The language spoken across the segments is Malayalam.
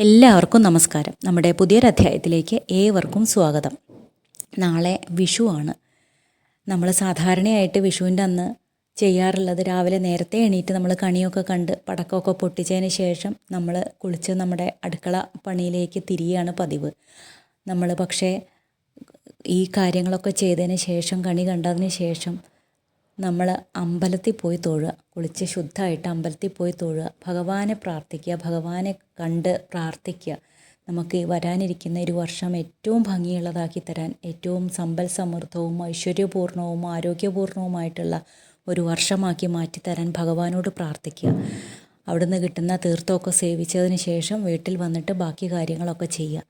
എല്ലാവർക്കും നമസ്കാരം. നമ്മുടെ പുതിയൊരധ്യായത്തിലേക്ക് ഏവർക്കും സ്വാഗതം. നാളെ വിഷു ആണ്. നമ്മൾ സാധാരണയായിട്ട് വിഷുവിൻ്റെ അന്ന് ചെയ്യാറുള്ളത് രാവിലെ നേരത്തെ എണീറ്റ് നമ്മൾ കണിയൊക്കെ കണ്ട് പടക്കമൊക്കെ പൊട്ടിച്ചതിന് ശേഷം നമ്മൾ കുളിച്ച് നമ്മുടെ അടുക്കള പണിയിലേക്ക് തിരിയാണ് പതിവ്. നമ്മൾ പക്ഷേ ഈ കാര്യങ്ങളൊക്കെ ചെയ്തതിന് ശേഷം കണി കണ്ടതിന് ശേഷം നമ്മൾ അമ്പലത്തിൽ പോയി തൊഴുക. കുളിച്ച് ശുദ്ധമായിട്ട് അമ്പലത്തിൽ പോയി തൊഴുക, ഭഗവാനെ പ്രാർത്ഥിക്കുക, ഭഗവാനെ കണ്ട് പ്രാർത്ഥിക്കുക. നമുക്ക് വരാനിരിക്കുന്ന ഒരു വർഷം ഏറ്റവും ഭംഗിയുള്ളതാക്കി തരാൻ, ഏറ്റവും സമ്പൽ സമൃദ്ധവും ഐശ്വര്യപൂർണവും ആരോഗ്യപൂർണവുമായിട്ടുള്ള ഒരു വർഷമാക്കി മാറ്റിത്തരാൻ ഭഗവാനോട് പ്രാർത്ഥിക്കുക. അവിടുന്ന് കിട്ടുന്ന തീർത്ഥമൊക്കെ സേവിച്ചതിന് ശേഷം വീട്ടിൽ വന്നിട്ട് ബാക്കി കാര്യങ്ങളൊക്കെ ചെയ്യുക.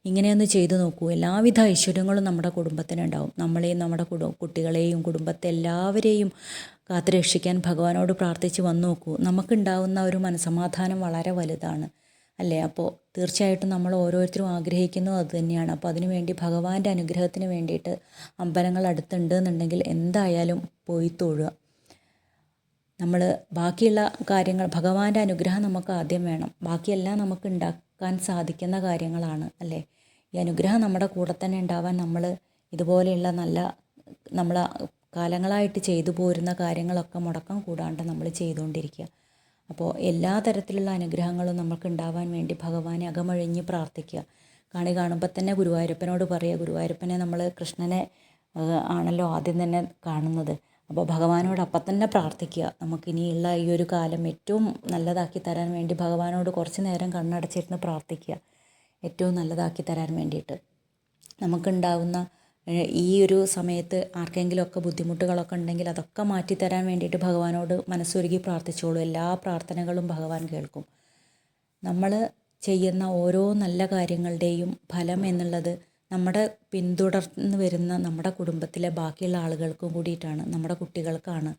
ഇങ്ങനെയൊന്ന് ചെയ്തു നോക്കൂ. എല്ലാവിധ ഐശ്വര്യങ്ങളും നമ്മുടെ കുടുംബത്തിനുണ്ടാവും. നമ്മളെയും നമ്മുടെ കുട്ടികളെയും കുടുംബത്തെ എല്ലാവരെയും കാത്തുരക്ഷിക്കാൻ ഭഗവാനോട് പ്രാർത്ഥിച്ച് വന്നു നോക്കൂ. നമുക്കുണ്ടാവുന്ന ഒരു മനസ്സമാധാനം വളരെ വലുതാണ്, അല്ലേ? അപ്പോൾ തീർച്ചയായിട്ടും നമ്മൾ ഓരോരുത്തരും ആഗ്രഹിക്കുന്നത് അത് തന്നെയാണ്. അപ്പോൾ അതിനുവേണ്ടി ഭഗവാന്റെ അനുഗ്രഹത്തിന് വേണ്ടിയിട്ട് അമ്പലങ്ങൾ അടുത്തുണ്ട് എന്നുണ്ടെങ്കിൽ എന്തായാലും പോയി തൊഴുക. നമ്മൾ ബാക്കിയുള്ള കാര്യങ്ങൾ, ഭഗവാന്റെ അനുഗ്രഹം നമുക്ക് ആദ്യം വേണം. ബാക്കിയെല്ലാം നമുക്ക് ഉണ്ടാക്കാൻ സാധിക്കുന്ന കാര്യങ്ങളാണ്, അല്ലേ? ഈ അനുഗ്രഹം നമ്മുടെ കൂടെ തന്നെ ഉണ്ടാവാൻ നമ്മൾ ഇതുപോലെയുള്ള നമ്മൾ കാലങ്ങളായിട്ട് ചെയ്തു പോരുന്ന കാര്യങ്ങളൊക്കെ മുടക്കം കൂടാണ്ട് നമ്മൾ ചെയ്തുകൊണ്ടിരിക്കുക. അപ്പോൾ എല്ലാ തരത്തിലുള്ള അനുഗ്രഹങ്ങളും നമുക്ക് ഉണ്ടാവാൻ വേണ്ടി ഭഗവാനെ അകമഴിഞ്ഞ് പ്രാർത്ഥിക്കുക. കണി കാണുമ്പോൾ തന്നെ ഗുരുവായൂരപ്പനോട് പറയുക. ഗുരുവായൂരപ്പനെ നമ്മൾ കൃഷ്ണനെ ആണല്ലോ ആദ്യം തന്നെ കാണുന്നത്. അപ്പോൾ ഭഗവാനോട് അപ്പം തന്നെ പ്രാർത്ഥിക്കുക. നമുക്കിനിയുള്ള ഈ ഒരു കാലം ഏറ്റവും നല്ലതാക്കി തരാൻ വേണ്ടി ഭഗവാനോട് കുറച്ച് നേരം കണ്ണടച്ചിരുന്ന് പ്രാർത്ഥിക്കുക, ഏറ്റവും നല്ലതാക്കി തരാൻ വേണ്ടിയിട്ട്. നമുക്കുണ്ടാവുന്ന ഈ ഒരു സമയത്ത് ആർക്കെങ്കിലുമൊക്കെ ബുദ്ധിമുട്ടുകളൊക്കെ ഉണ്ടെങ്കിൽ അതൊക്കെ മാറ്റിത്തരാൻ വേണ്ടിയിട്ട് ഭഗവാനോട് മനസ്സൊരുക്കി പ്രാർത്ഥിച്ചോളൂ. എല്ലാ പ്രാർത്ഥനകളും ഭഗവാൻ കേൾക്കും. നമ്മൾ ചെയ്യുന്ന ഓരോ നല്ല കാര്യങ്ങളുടെയും ഫലം എന്നുള്ളത് നമ്മുടെ പിന്തുടർന്ന് വരുന്ന നമ്മുടെ കുടുംബത്തിലെ ബാക്കിയുള്ള ആളുകൾക്കും കൂടിയിട്ടാണ്, നമ്മുടെ കുട്ടികൾക്കാണ്,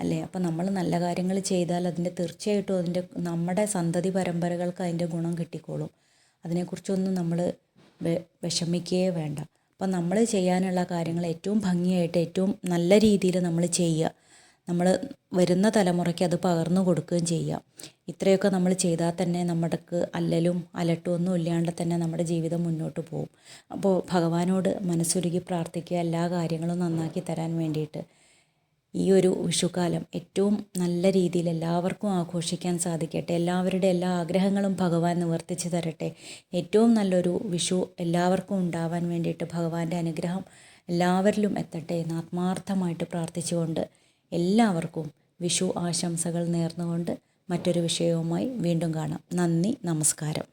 അല്ലേ? അപ്പോൾ നമ്മൾ നല്ല കാര്യങ്ങൾ ചെയ്താൽ അതിൻ്റെ തീർച്ചയായിട്ടും നമ്മുടെ സന്തതി പരമ്പരകൾക്ക് അതിൻ്റെ ഗുണം കിട്ടിക്കോളും. അതിനെക്കുറിച്ചൊന്നും നമ്മൾ വിഷമിക്കുകയേ വേണ്ട. അപ്പോൾ നമ്മൾ ചെയ്യാനുള്ള കാര്യങ്ങൾ ഏറ്റവും ഭംഗിയായിട്ട് ഏറ്റവും നല്ല രീതിയിൽ നമ്മൾ ചെയ്യുക. നമ്മൾ വരുന്ന തലമുറയ്ക്ക് അത് പകർന്നു കൊടുക്കുകയും ചെയ്യുക. ഇത്രയൊക്കെ നമ്മൾ ചെയ്താൽ തന്നെ നമ്മുടെക്ക് അല്ലലും അലട്ടും ഒന്നും ഇല്ലാണ്ട് തന്നെ നമ്മുടെ ജീവിതം മുന്നോട്ട് പോകും. അപ്പോൾ ഭഗവാനോട് മനസ്സുരുകി പ്രാർത്ഥിക്കുക, എല്ലാ കാര്യങ്ങളും നന്നാക്കി തരാൻ വേണ്ടിയിട്ട്. ഈ ഒരു വിഷുക്കാലം ഏറ്റവും നല്ല രീതിയിൽ എല്ലാവർക്കും ആഘോഷിക്കാൻ സാധിക്കട്ടെ. എല്ലാവരുടെ എല്ലാ ആഗ്രഹങ്ങളും ഭഗവാൻ നിവർത്തിച്ച് തരട്ടെ. ഏറ്റവും നല്ലൊരു വിഷു എല്ലാവർക്കും ഉണ്ടാവാൻ വേണ്ടിയിട്ട് ഭഗവാന്റെ അനുഗ്രഹം എല്ലാവരിലും എത്തട്ടെ എന്ന് ആത്മാർത്ഥമായിട്ട് പ്രാർത്ഥിച്ചുകൊണ്ട് എല്ലാവർക്കും വിഷു ആശംസകൾ നേർന്നുകൊണ്ട് മറ്റൊരു വിഷയവുമായി വീണ്ടും കാണാം. നന്ദി, നമസ്കാരം.